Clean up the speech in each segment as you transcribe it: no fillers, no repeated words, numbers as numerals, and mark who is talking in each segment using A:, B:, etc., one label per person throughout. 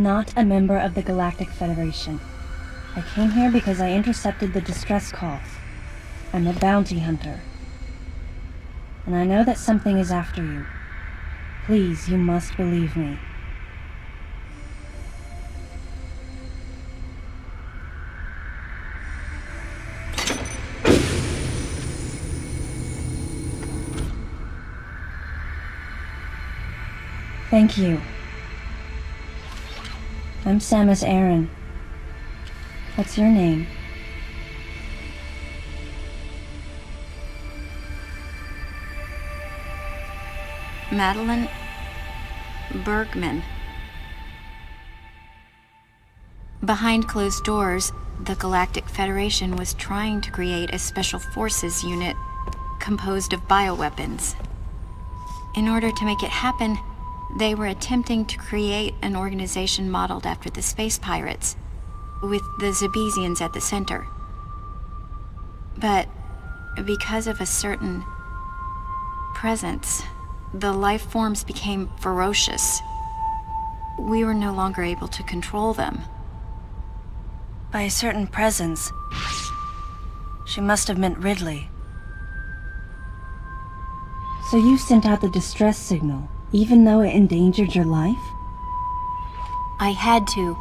A: not a member of the Galactic Federation. I came here because I intercepted the distress calls. I'm a bounty hunter. And I know that something is after you. Please, you must believe me. Thank you. I'm Samus Aran. What's your name?
B: Madeline Bergman. Behind closed doors, the Galactic Federation was trying to create a special forces unit composed of bioweapons. In order to make it happen, they were attempting to create an organization modeled after the space pirates, with the Zebesians at the center. But because of a certain presence, the life forms became ferocious. We were no longer able to control them.
A: By a certain presence, she must have meant Ridley. So you sent out the distress signal, even though it endangered your life?
B: I had to.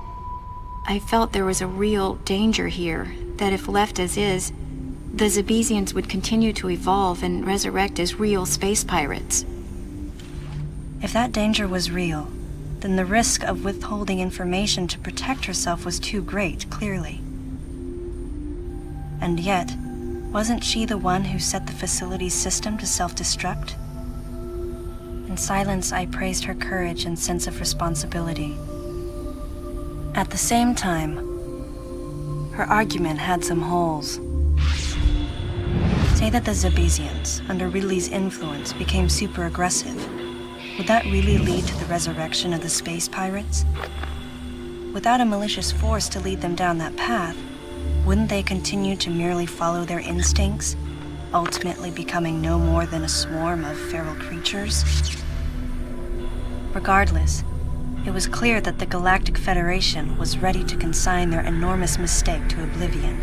B: I felt there was a real danger here, that if left as is, the Zebesians would continue to evolve and resurrect as real space pirates.
A: If that danger was real, then the risk of withholding information to protect herself was too great, clearly. And yet, wasn't she the one who set the facility's system to self-destruct? In silence, I praised her courage and sense of responsibility. At the same time, her argument had some holes. Say that the Zebesians, under Ridley's influence, became super aggressive. Would that really lead to the resurrection of the space pirates? Without a malicious force to lead them down that path, wouldn't they continue to merely follow their instincts, ultimately becoming no more than a swarm of feral creatures? Regardless, it was clear that the Galactic Federation was ready to consign their enormous mistake to oblivion.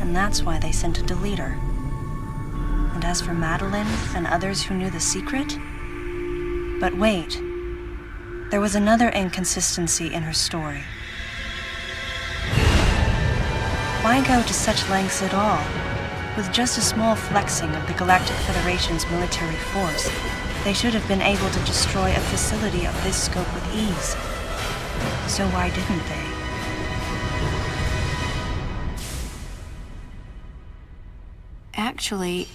A: And that's why they sent a deleter. And as for Madeline and others who knew the secret? But wait, there was another inconsistency in her story. Why go to such lengths at all? With just a small flexing of the Galactic Federation's military force, they should have been able to destroy a facility of this scope with ease. So why didn't they?
B: Actually,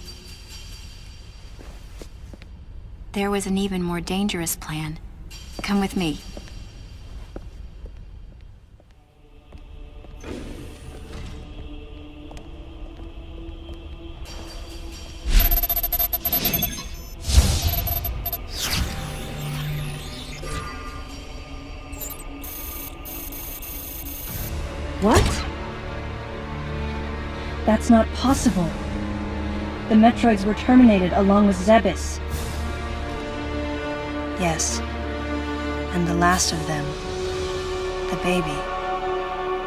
B: there was an even more dangerous plan. Come with me.
A: What? That's not possible. The Metroids were terminated along with Zebes. Yes. And the last of them, the baby,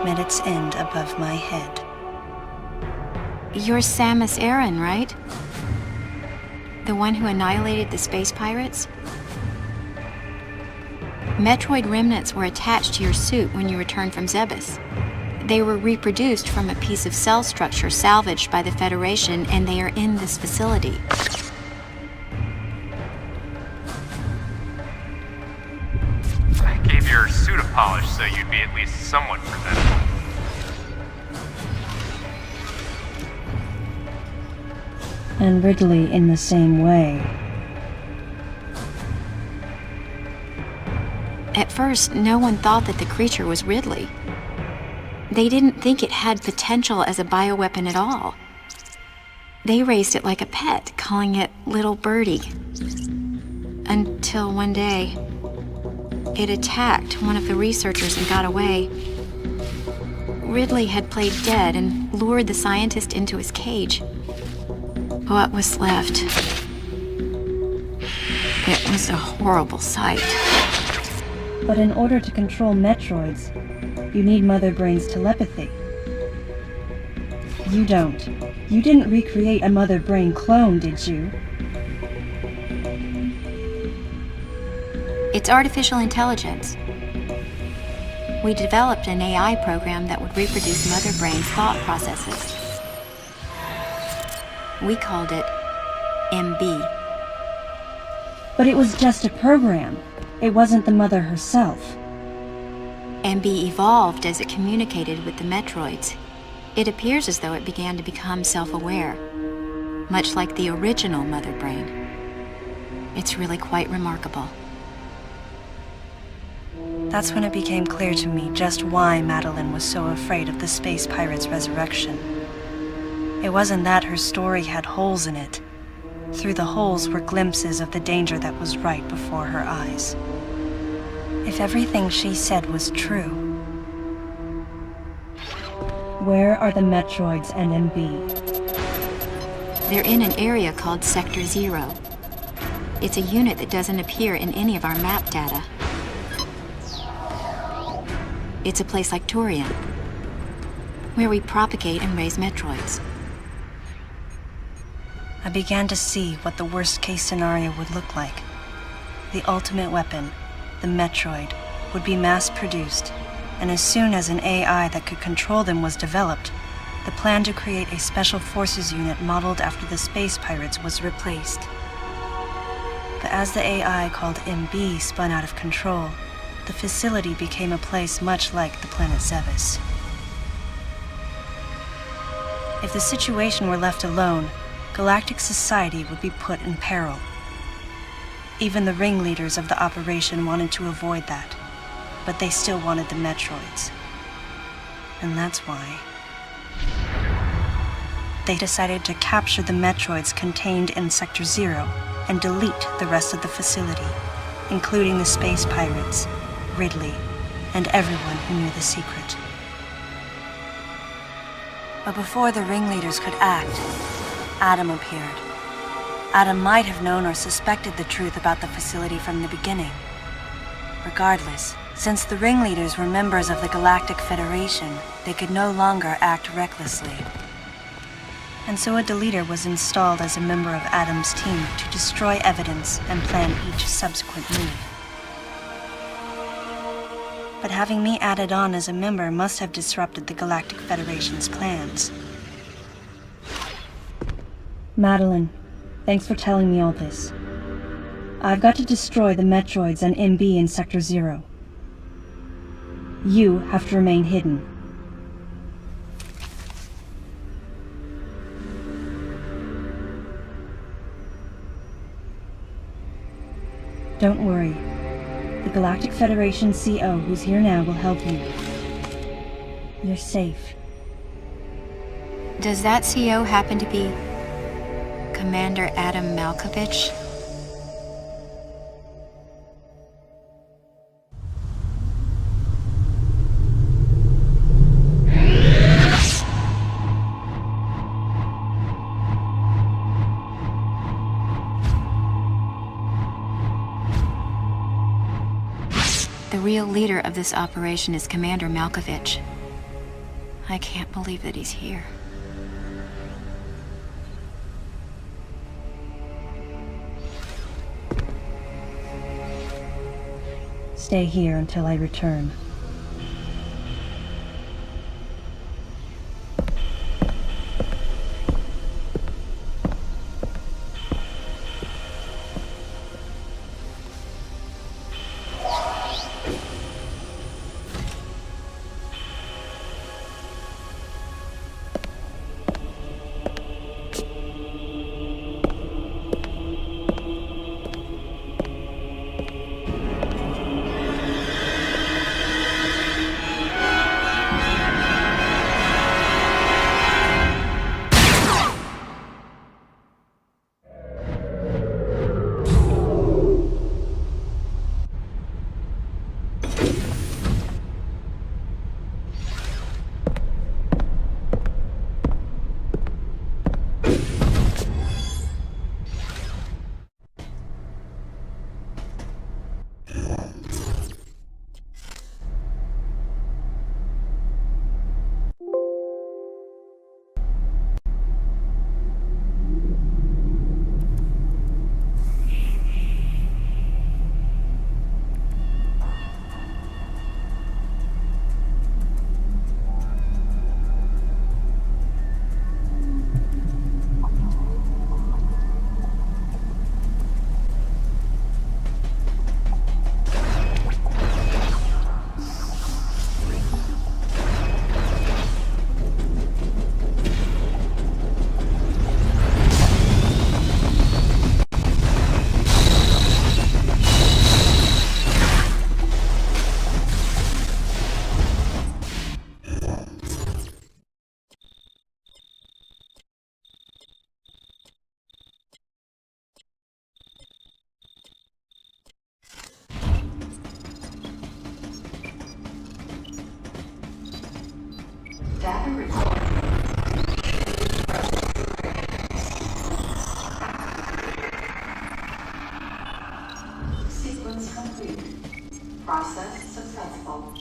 A: met its end above my head.
B: You're Samus Aran, right? The one who annihilated the space pirates? Metroid remnants were attached to your suit when you returned from Zebes. They were reproduced from a piece of cell structure salvaged by the Federation, and they are in this facility.
C: I gave your suit a polish so you'd be at least somewhat presentable.
A: And Ridley in the same way.
B: At first, no one thought that the creature was Ridley. They didn't think it had potential as a bioweapon at all. They raised it like a pet, calling it Little Birdie. Until one day, it attacked one of the researchers and got away. Ridley had played dead and lured the scientist into his cage. What was left? It was a horrible sight.
A: But in order to control Metroids, you need Mother Brain's telepathy. You don't. You didn't recreate a Mother Brain clone, did you?
B: It's artificial intelligence. We developed an AI program that would reproduce Mother Brain's thought processes. We called it MB.
A: But it was just a program. It wasn't the Mother herself.
B: MB evolved as it communicated with the Metroids. It appears as though it began to become self-aware, much like the original Mother Brain. It's really quite remarkable.
A: That's when it became clear to me just why Madeline was so afraid of the space pirate's resurrection. It wasn't that her story had holes in it. Through the holes were glimpses of the danger that was right before her eyes. If everything she said was true, where are the Metroids and MB?
B: They're in an area called Sector 0. It's a unit that doesn't appear in any of our map data. It's a place like Turian, where we propagate and raise Metroids.
A: I began to see what the worst-case scenario would look like. The ultimate weapon, the Metroid, would be mass-produced, and as soon as an AI that could control them was developed, the plan to create a special forces unit modeled after the space pirates was replaced. But as the AI called MB spun out of control, the facility became a place much like the planet Zevis. If the situation were left alone, galactic society would be put in peril. Even the ringleaders of the operation wanted to avoid that, but they still wanted the Metroids. And that's why they decided to capture the Metroids contained in Sector 0 and delete the rest of the facility, including the space pirates, Ridley, and everyone who knew the secret. But before the ringleaders could act, Adam appeared. Adam might have known or suspected the truth about the facility from the beginning. Regardless, since the ringleaders were members of the Galactic Federation, they could no longer act recklessly. And so a deleter was installed as a member of Adam's team to destroy evidence and plan each subsequent move. But having me added on as a member must have disrupted the Galactic Federation's plans. Madeline, thanks for telling me all this. I've got to destroy the Metroids and MB in Sector 0. You have to remain hidden. Don't worry. The Galactic Federation CO who's here now will help you. You're safe.
B: Does that CO happen to be Commander Adam Malkovich? The real leader of this operation is Commander Malkovich. I can't believe that he's here.
A: Stay here until I return.
D: Data recorded. Sequence complete. Process successful.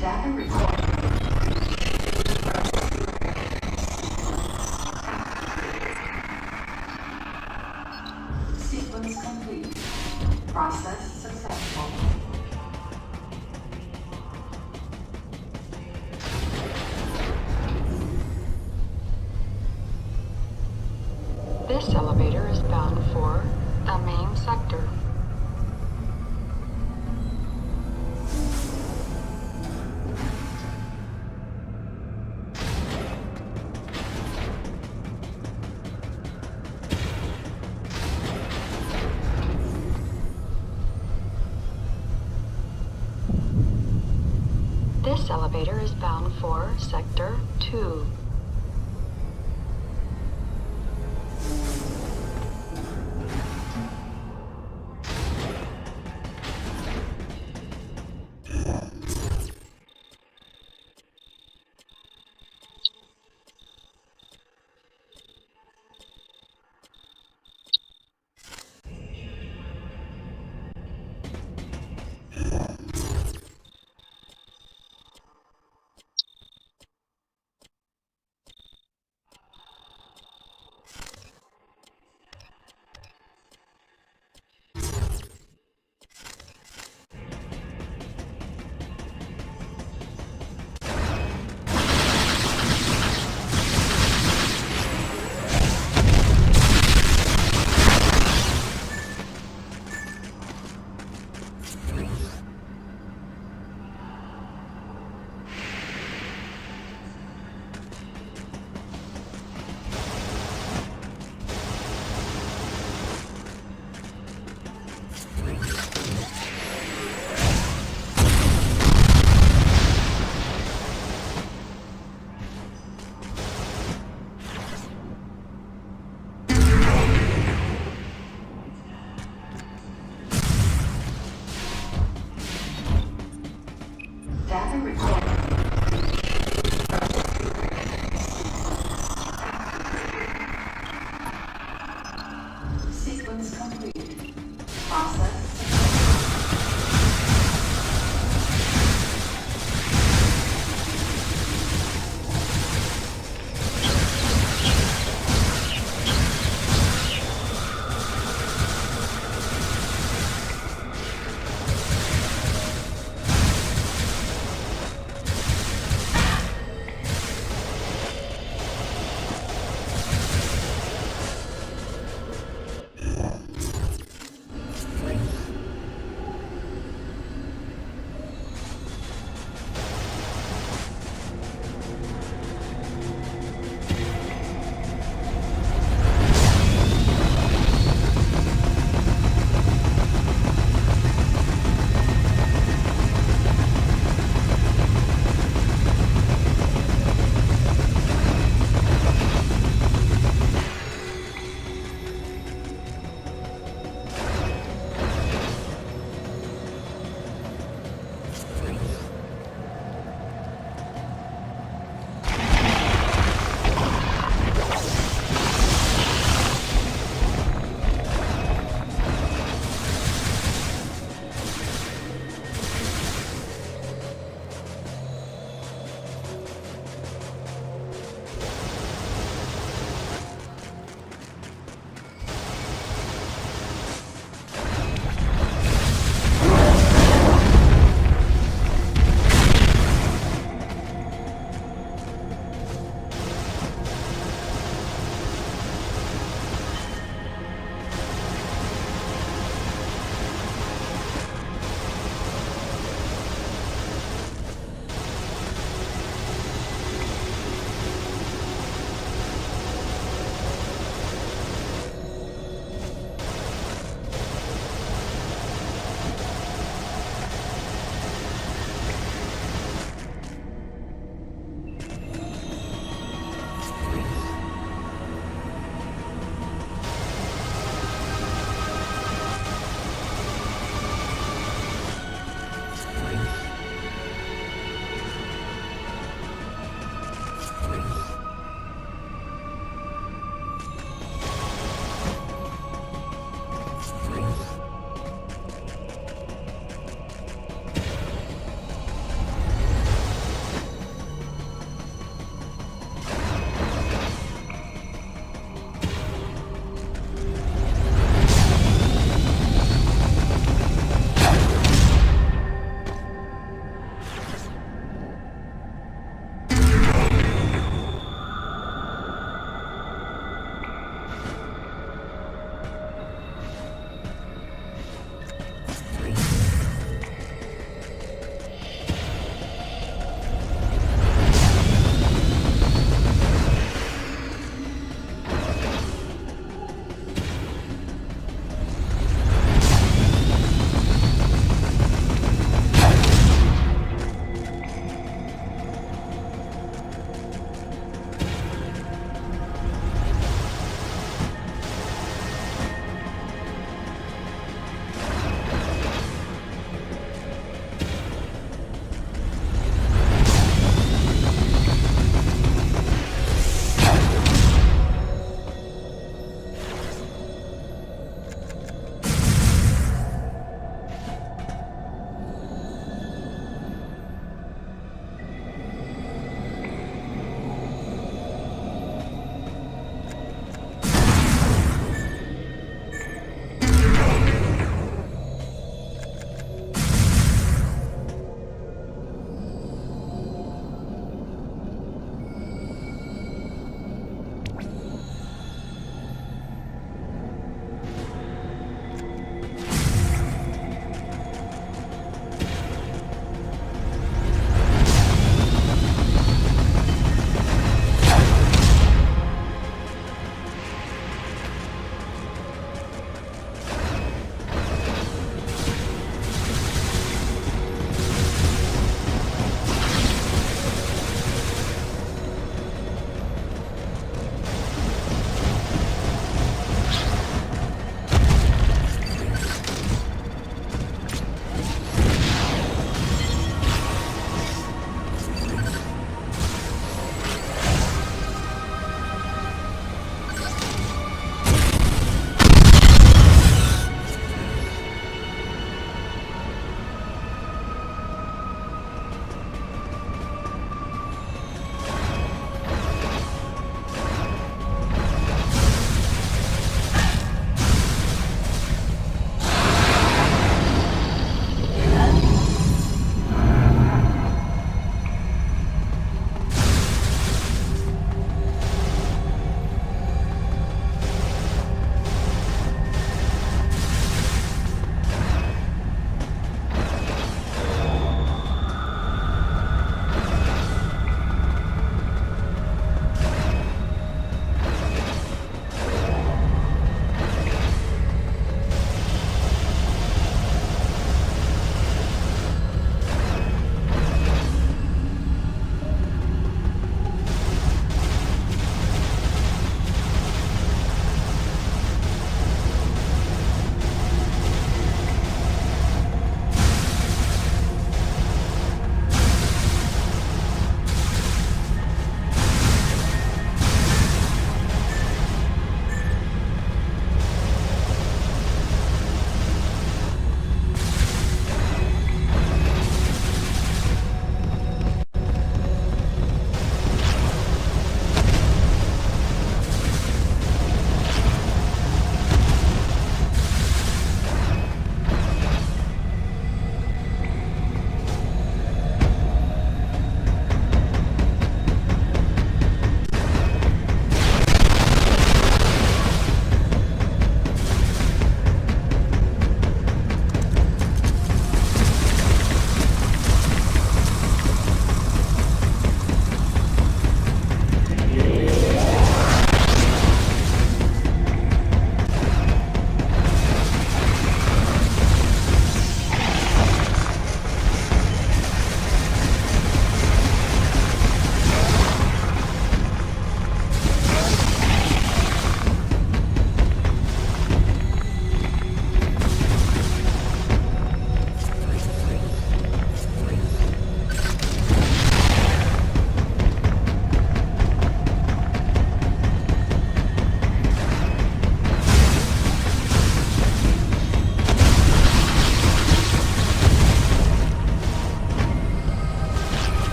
D: Data recorded. Sequence complete. Process successful. This elevator is bound for the main sector. This elevator is bound for Sector 2.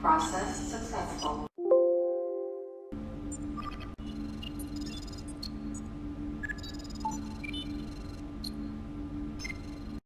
D: Process successful.